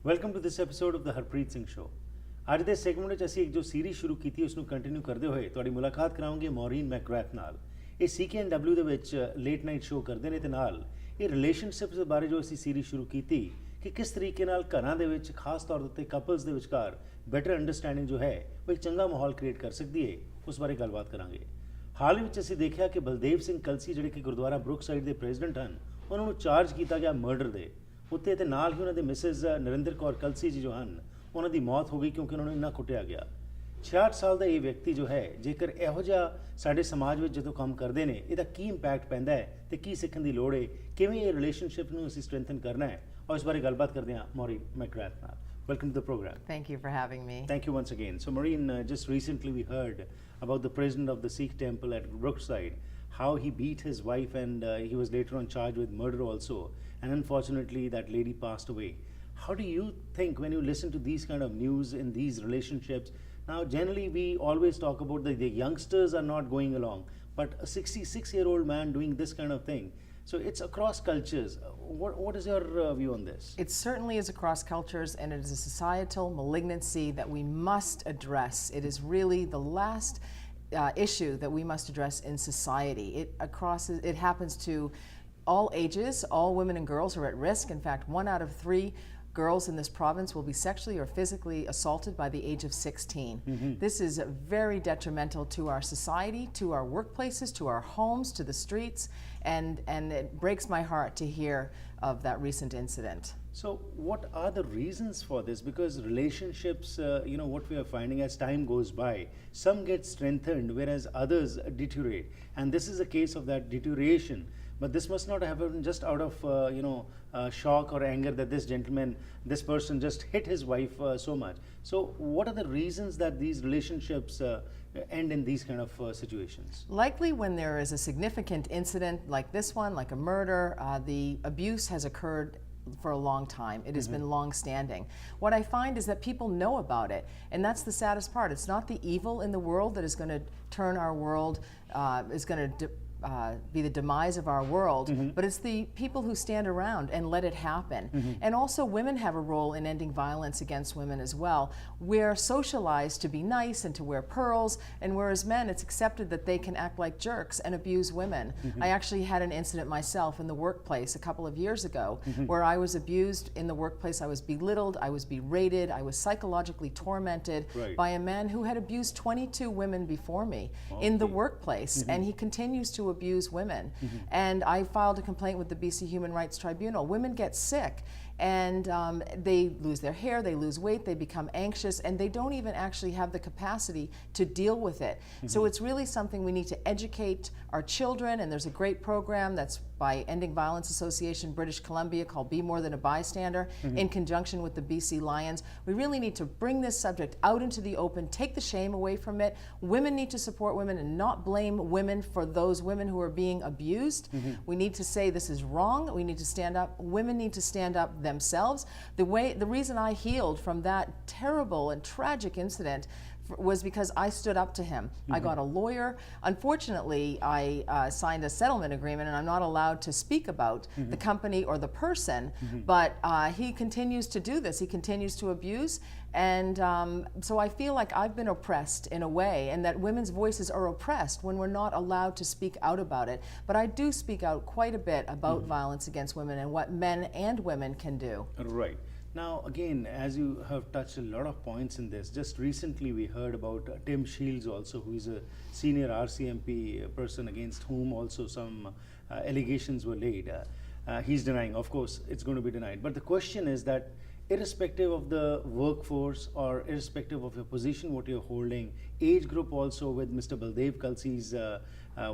Welcome to this episode of the Harpreet Singh show. ਅੱਜ ਦੇ segment ਵਿੱਚ ਅਸੀਂ ਇੱਕ ਜੋ ਸੀਰੀਜ਼ ਸ਼ੁਰੂ ਕੀਤੀ ਉਸ ਨੂੰ ਕੰਟੀਨਿਊ ਕਰਦੇ ਹੋਏ ਤੁਹਾਡੀ ਮੁਲਾਕਾਤ ਕਰਾਵਾਂਗੇ ਮੌਰੀਨ ਮੈਕਗ੍ਰੈਥ ਨਾਲ। ਇਹ CKNW ਦੇ ਵਿੱਚ ਲੇਟ ਨਾਈਟ ਸ਼ੋਅ ਕਰਦੇ ਨੇ ਤੇ ਨਾਲ ਇਹ ਰਿਲੇਸ਼ਨਸ਼ਿਪਸ ਦੇ ਬਾਰੇ ਜੋ ਅਸੀਂ ਸੀਰੀਜ਼ ਸ਼ੁਰੂ ਕੀਤੀ ਕਿ ਕਿਸ ਤਰੀਕੇ ਨਾਲ ਘਰਾਂ ਦੇ ਵਿੱਚ ਖਾਸ ਤੌਰ ਉੱਤੇ ਕਪਲਸ ਦੇ ਵਿਚਕਾਰ ਬੈਟਰ ਅੰਡਰਸਟੈਂਡਿੰਗ ਜੋ ਹੈ ਉਹ ਇੱਕ ਚੰਗਾ ਮਾਹੌਲ ਕ੍ਰੀਏਟ ਕਰ ਸਕਦੀ ਹੈ, ਉਸ ਬਾਰੇ ਗੱਲਬਾਤ ਕਰਾਂਗੇ। ਹਾਲ ਵਿੱਚ ਅਸੀਂ ਦੇਖਿਆ ਕਿ ਬਲਦੇਵ ਸਿੰਘ ਕਲਸੀ ਜਿਹੜੇ ਕਿ ਗੁਰਦੁਆਰਾ ਬਰੁਕਸਾਈਡ ਦੇ ਪ੍ਰੈਜ਼ੀਡੈਂਟ ਹਨ, ਉਹਨਾਂ ਨੂੰ ਚਾਰਜ ਕੀਤਾ ਗਿਆ ਮਰਡਰ ਦੇ ਉੱਤੇ ਤੇ ਨਾਲ ਹੀ ਉਹਨਾਂ ਦੇ ਮਿਸਿਸ ਨਰਿੰਦਰ ਕੌਰ ਕਲਸੀ ਜੀ ਜੋ ਹਨ ਉਹਨਾਂ ਦੀ ਮੌਤ ਹੋ ਗਈ ਕਿਉਂਕਿ ਉਹਨਾਂ ਨੂੰ ਇੰਨਾ ਕੁੱਟਿਆ ਗਿਆ। 66 ਸਾਲ ਦਾ ਇਹ ਵਿਅਕਤੀ ਜੋ ਹੈ, ਜੇਕਰ ਇਹੋ ਜਿਹਾ ਸਾਡੇ ਸਮਾਜ ਵਿੱਚ ਜਦੋਂ ਕੰਮ ਕਰਦੇ ਨੇ ਇਹਦਾ ਕੀ ਇੰਪੈਕਟ ਪੈਂਦਾ ਹੈ ਤੇ ਕੀ ਸਿੱਖਣ ਦੀ ਲੋੜ ਹੈ, ਕਿਵੇਂ ਇਹ ਰਿਲੇਸ਼ਨਸ਼ਿਪ ਨੂੰ ਅਸੀਂ ਸਟਰੈਂਥਨ ਕਰਨਾ ਹੈ, ਔਰ ਇਸ ਬਾਰੇ ਗੱਲਬਾਤ ਕਰਦੇ ਹਾਂ ਮੌਰੀਨ ਮੈਕਗ੍ਰੈਥ ਨਾਲ। Welcome to the program. Thank you for having me. Thank you once again. So Maureen, just recently we heard about the president of the Sikh temple at Brookside, how he beat his wife and he was later on charged with murder also. And unfortunately that lady passed away. How do you think when you listen to these kind of news in these relationships? Now generally we always talk about the youngsters are not going along, but a 66-year-old man doing this kind of thing. So it's across cultures. What is your view on this? It certainly is across cultures, and it is a societal malignancy that we must address. It is really the last issue that we must address in society. It happens to all ages. All women and girls are at risk. In fact, 1 out of 3 girls in this province will be sexually or physically assaulted by the age of 16. Mm-hmm. This is very detrimental to our society, to our workplaces, to our homes, to the streets, and it breaks my heart to hear of that recent incident. So what are the reasons for this? Because relationships, what we are finding as time goes by, some get strengthened whereas others deteriorate. And this is a case of that deterioration. But this must not happen just out of, shock or anger that this person just hit his wife so much. So what are the reasons that these relationships end in these kind of situations? Likely when there is a significant incident like this one, like a murder, the abuse has occurred for a long time. It has been long-standing. What I find is that people know about it, and that's the saddest part. It's not the evil in the world that is going to turn our world, is going to be the demise of our world, but it's the people who stand around and let it happen. And also women have a role in ending violence against women as well. We're socialized to be nice and to wear pearls, and whereas men, it's accepted that they can act like jerks and abuse women. I actually had an incident myself in the workplace a couple of years ago where I was abused in the workplace. I was belittled, I was berated, I was psychologically tormented by a man who had abused 22 women before me in the workplace, and he continues to abuse women. And I filed a complaint with the BC Human Rights Tribunal. Women get sick and they lose their hair, they lose weight, they become anxious, and they don't even actually have the capacity to deal with it. So it's really something we need to educate our children, and there's a great program that's by Ending Violence Association British Columbia called Be More Than a Bystander in conjunction with the BC Lions. We really need to bring this subject out into the open, take the shame away from it. Women need to support women and not blame women for those women who are being abused. We need to say this is wrong. We need to stand up. Women need to stand up themselves. The reason I healed from that terrible and tragic incident was because I stood up to him. I got a lawyer. Unfortunately, I signed a settlement agreement, and I'm not allowed to speak about the company or the person, but he continues to do this. He continues to abuse, and so I feel like I've been oppressed in a way, and that women's voices are oppressed when we're not allowed to speak out about it. But I do speak out quite a bit about violence against women and what men and women can do. Right. Now again, as you have touched a lot of points in this, just recently we heard about Tim Shields also, who is a senior RCMP person against whom also some allegations were laid. He's denying, of course it's going to be denied, but the question is that irrespective of the workforce or irrespective of your position, what you're holding, age group also with Mr. Baldev Kalsi's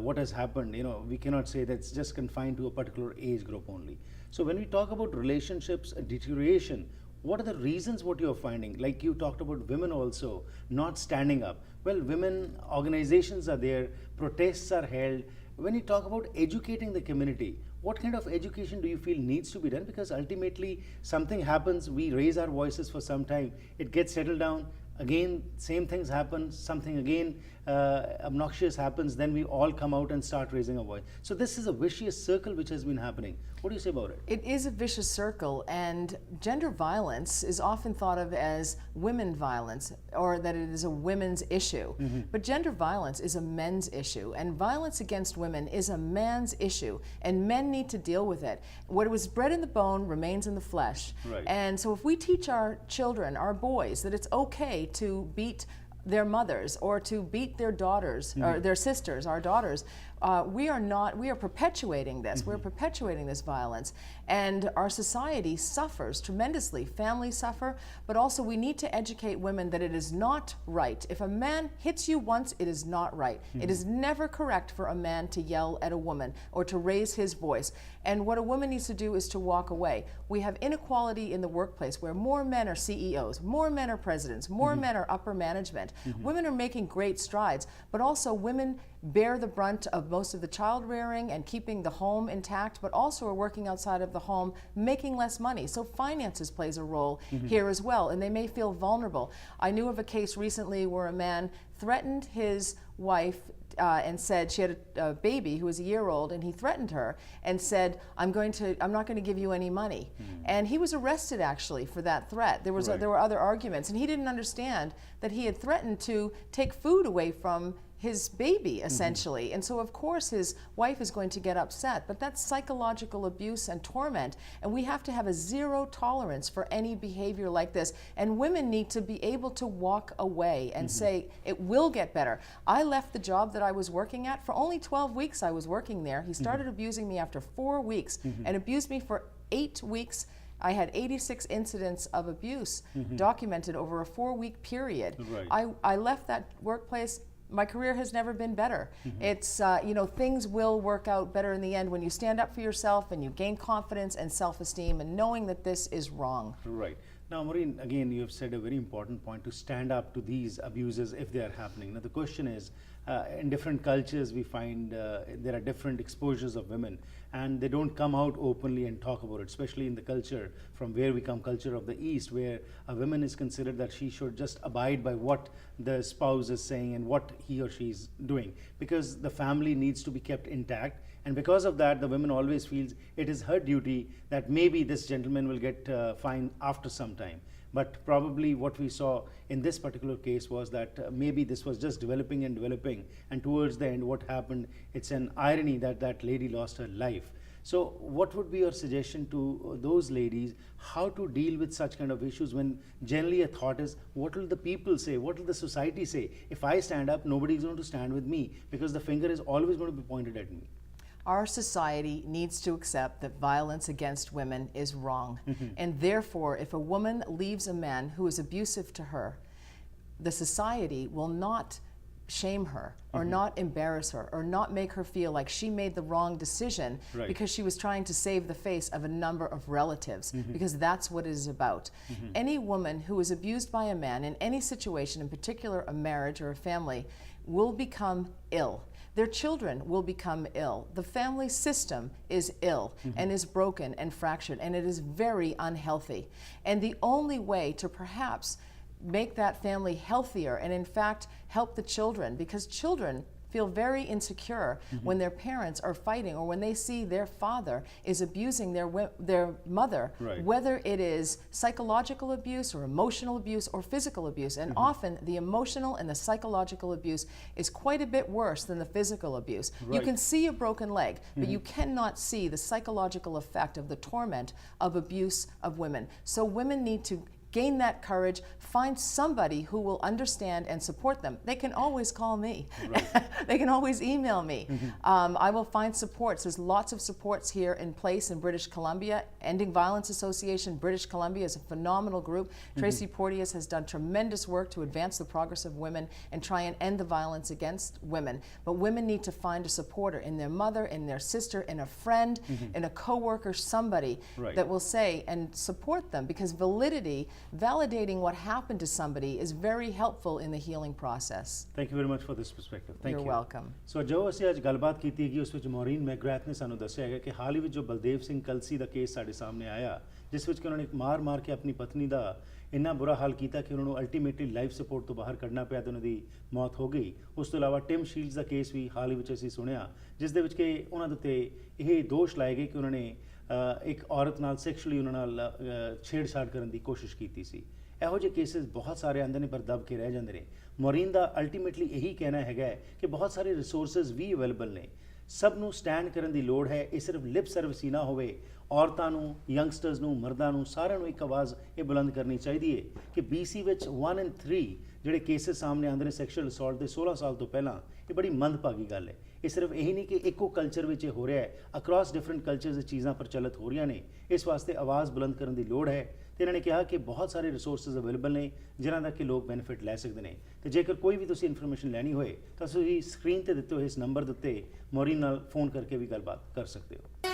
what has happened, we cannot say that's just confined to a particular age group only. So when we talk about relationships deterioration, what are the reasons what you're finding? Like you talked about women also not standing up. Well, women organizations are there, protests are held, When you talk about educating the community, what kind of education do you feel needs to be done? Because ultimately, something happens, we raise our voices for some time, it gets settled down. Again, same things happen, something again obnoxious happens, then we all come out and start raising our voice. So this is a vicious circle which has been happening. What do you say about it? It is a vicious circle, and gender violence is often thought of as women violence, or that it is a women's issue. But gender violence is a men's issue, and violence against women is a man's issue, and men need to deal with it. What was bred in the bone remains in the flesh. Right. And so if we teach our children, our boys, that it's okay to beat their mothers or to beat their daughters or their sisters, our daughters, we are perpetuating this. We're perpetuating this violence, and our society suffers tremendously. Families suffer, but also we need to educate women that it is not right. If a man hits you once, it is not right. It is never correct for a man to yell at a woman or to raise his voice. And what a woman needs to do is to walk away. We have inequality in the workplace where more men are CEOs, more men are presidents, more men are upper management. Women are making great strides, but also women bear the brunt of most of the child rearing and keeping the home intact, but also are working outside of the home, making less money. So finances plays a role here as well, and they may feel vulnerable. I knew of a case recently where a man threatened his wife and said she had a baby who was a year old, and he threatened her and said, I'm not going to give you any money. And he was arrested actually for that threat. There were other arguments, and he didn't understand that he had threatened to take food away from his baby, essentially. And so of course his wife is going to get upset, but that's psychological abuse and torment, and we have to have a zero tolerance for any behavior like this. And women need to be able to walk away and say, it will get better. I left the job that I was working at. For only 12 weeks I was working there. He started abusing me after 4 weeks and abused me for 8 weeks. I had 86 incidents of abuse documented over a 4-week period. Right. I left that workplace. My career has never been better. It's, things will work out better in the end when you stand up for yourself and you gain confidence and self-esteem and knowing that this is wrong. Right. Now, Maureen, again, you have said a very important point, to stand up to these abuses if they are happening. Now, the question is, in different cultures, we find there are different exposures of women, and they don't come out openly and talk about it, especially in the culture from where we come, culture of the East, where a woman is considered that she should just abide by what the spouse is saying and what he or she is doing, because the family needs to be kept intact. And because of that, the woman always feels it is her duty that maybe this gentleman will get fined after some time. But probably what we saw in this particular case was that maybe this was just developing and developing, and towards the end what happened, it's an irony that that lady lost her life. So what would be your suggestion to those ladies, how to deal with such kind of issues, when generally a thought is, what will the people say, what will the society say? If I stand up, nobody is going to stand with me, because the finger is always going to be pointed at me. Our society needs to accept that violence against women is wrong. And therefore, if a woman leaves a man who is abusive to her, the society will not shame her or not embarrass her or not make her feel like she made the wrong decision because she was trying to save the face of a number of relatives, because that's what it is about. Any woman who is abused by a man in any situation, in particular a marriage or a family, will become ill. Their children will become ill. The family system is ill and is broken and fractured, and it is very unhealthy. And the only way to perhaps make that family healthier and in fact help the children, because children feel very insecure when their parents are fighting or when they see their father is abusing their mother, whether it is psychological abuse or emotional abuse or physical abuse. And often the emotional and the psychological abuse is quite a bit worse than the physical abuse. You can see a broken leg, but you cannot see the psychological effect of the torment of abuse of women. So women need to gain that courage, find somebody who will understand and support them. They can always call me. They can always email me. I will find supports. There's lots of supports here in place in British Columbia. Ending Violence Association British Columbia is a phenomenal group. Tracy Porteous has done tremendous work to advance the progress of women and try and end the violence against women. But women need to find a supporter in their mother, in their sister, in a friend, in a coworker, somebody that will say and support them, because validity validating what happened to somebody is very helpful in the healing process. Thank you very much for this perspective thank You're you welcome. ਸੋ ਜੋ ਅਸੀਂ ਅੱਜ ਗੱਲਬਾਤ ਕੀਤੀ ਹੈਗੀ ਉਸ ਵਿੱਚ ਮੌਰੀਨ ਮੈਕਗ੍ਰੈਥ ਨੇ ਸਾਨੂੰ ਦੱਸਿਆ ਹੈਗਾ ਕਿ ਹਾਲ ਹੀ ਵਿੱਚ ਜੋ ਬਲਦੇਵ ਸਿੰਘ ਕਲਸੀ ਦਾ ਕੇਸ ਸਾਡੇ ਸਾਹਮਣੇ ਆਇਆ, ਜਿਸ ਵਿੱਚ ਕਿ ਉਹਨਾਂ ਨੇ ਮਾਰ ਕੇ ਆਪਣੀ ਪਤਨੀ ਦਾ ਇੰਨਾ ਬੁਰਾ ਹਾਲ ਕੀਤਾ ਕਿ ਉਹਨਾਂ ਨੂੰ ਅਲਟੀਮੇਟਲੀ ਲਾਈਫ ਸਪੋਰਟ ਤੋਂ ਬਾਹਰ ਕੱਢਣਾ ਪਿਆ ਤੇ ਉਹਨਾਂ ਦੀ ਮੌਤ ਹੋ ਗਈ। ਉਸ ਤੋਂ ਇਲਾਵਾ ਟਿਮ ਸ਼ੀਲਡਸ ਦਾ ਕੇਸ ਵੀ ਹਾਲ ਹੀ ਵਿੱਚ ਅਸੀਂ ਸੁਣਿਆ, ਜਿਸ ਦੇ ਵਿੱਚ ਕਿ ਉਹਨਾਂ ਦੇ ਉੱਤੇ ਇਹ ਦੋਸ਼ ਲਾਏ ਗਏ ਕਿ ਉਹਨਾਂ ਨੇ ਇੱਕ ਔਰਤ ਨਾਲ ਸੈਕਸ਼ੂਅਲੀ ਉਹਨਾਂ ਨਾਲ ਛੇੜਛਾੜ ਕਰਨ ਦੀ ਕੋਸ਼ਿਸ਼ ਕੀਤੀ ਸੀ। ਇਹੋ ਜਿਹੇ ਕੇਸਿਸ ਬਹੁਤ ਸਾਰੇ ਆਉਂਦੇ ਨੇ ਪਰ ਦਬ ਕੇ ਰਹਿ ਜਾਂਦੇ ਨੇ। ਮੌਰੀਨ ਦਾ ਅਲਟੀਮੇਟਲੀ ਇਹੀ ਕਹਿਣਾ ਹੈਗਾ ਕਿ ਬਹੁਤ ਸਾਰੇ ਰਿਸੋਰਸਸ ਵੀ ਅਵੇਲੇਬਲ ਨੇ, ਸਭ ਨੂੰ ਸਟੈਂਡ ਕਰਨ ਦੀ ਲੋੜ ਹੈ। ਇਹ ਸਿਰਫ ਲਿਪ ਸਰਵਿਸ ਹੀ ਨਾ ਹੋਵੇ, ਔਰਤਾਂ ਨੂੰ, ਯੰਗਸਟਰਸ ਨੂੰ, ਮਰਦਾਂ ਨੂੰ, ਸਾਰਿਆਂ ਨੂੰ ਇੱਕ ਆਵਾਜ਼ ਇਹ ਬੁਲੰਦ ਕਰਨੀ ਚਾਹੀਦੀ ਹੈ ਕਿ BC ਵਿੱਚ 1 in 3 ਜਿਹੜੇ ਕੇਸਿਸ ਸਾਹਮਣੇ ਆਉਂਦੇ ਨੇ ਸੈਕਸ਼ੂਅਲ ਅਸੌਲਟ ਦੇ 16 ਸਾਲ ਤੋਂ ਪਹਿਲਾਂ, ਇਹ ਬੜੀ ਮੰਦਭਾਗੀ ਗੱਲ ਹੈ। ਇਹ ਸਿਰਫ ਇਹੀ ਨਹੀਂ ਕਿ ਇੱਕੋ ਕਲਚਰ ਵਿੱਚ ਇਹ ਹੋ ਰਿਹਾ ਹੈ, ਅਕ੍ਰੋਸ ਡਿਫਰੈਂਟ ਕਲਚਰਸ ਇਹ ਚੀਜ਼ਾਂ ਪ੍ਰਚਲਿਤ ਹੋ ਰਹੀਆਂ ਨੇ। ਇਸ ਵਾਸਤੇ ਆਵਾਜ਼ ਬੁਲੰਦ ਕਰਨ ਦੀ ਲੋੜ ਹੈ ਤੇ ਇਹਨਾਂ ਨੇ ਕਿਹਾ ਕਿ ਬਹੁਤ ਸਾਰੇ ਰਿਸੋਰਸਸ ਅਵੇਲੇਬਲ ਨੇ ਜਿਨ੍ਹਾਂ ਦਾ ਕਿ ਲੋਕ ਬੈਨੀਫਿਟ ਲੈ ਸਕਦੇ ਨੇ। ਤੇ ਜੇਕਰ ਕੋਈ ਵੀ ਤੁਸੀਂ ਇਨਫੋਰਮੇਸ਼ਨ ਲੈਣੀ ਹੋਏ ਤਾਂ ਤੁਸੀਂ ਸਕਰੀਨ ਤੇ ਦਿੱਤੇ ਹੋਏ ਇਸ ਨੰਬਰ ਦੇ ਉੱਤੇ ਮੌਰੀਨ ਨਾਲ ਫੋਨ ਕਰਕੇ ਵੀ ਗੱਲਬਾਤ ਕਰ ਸਕਦੇ ਹੋ।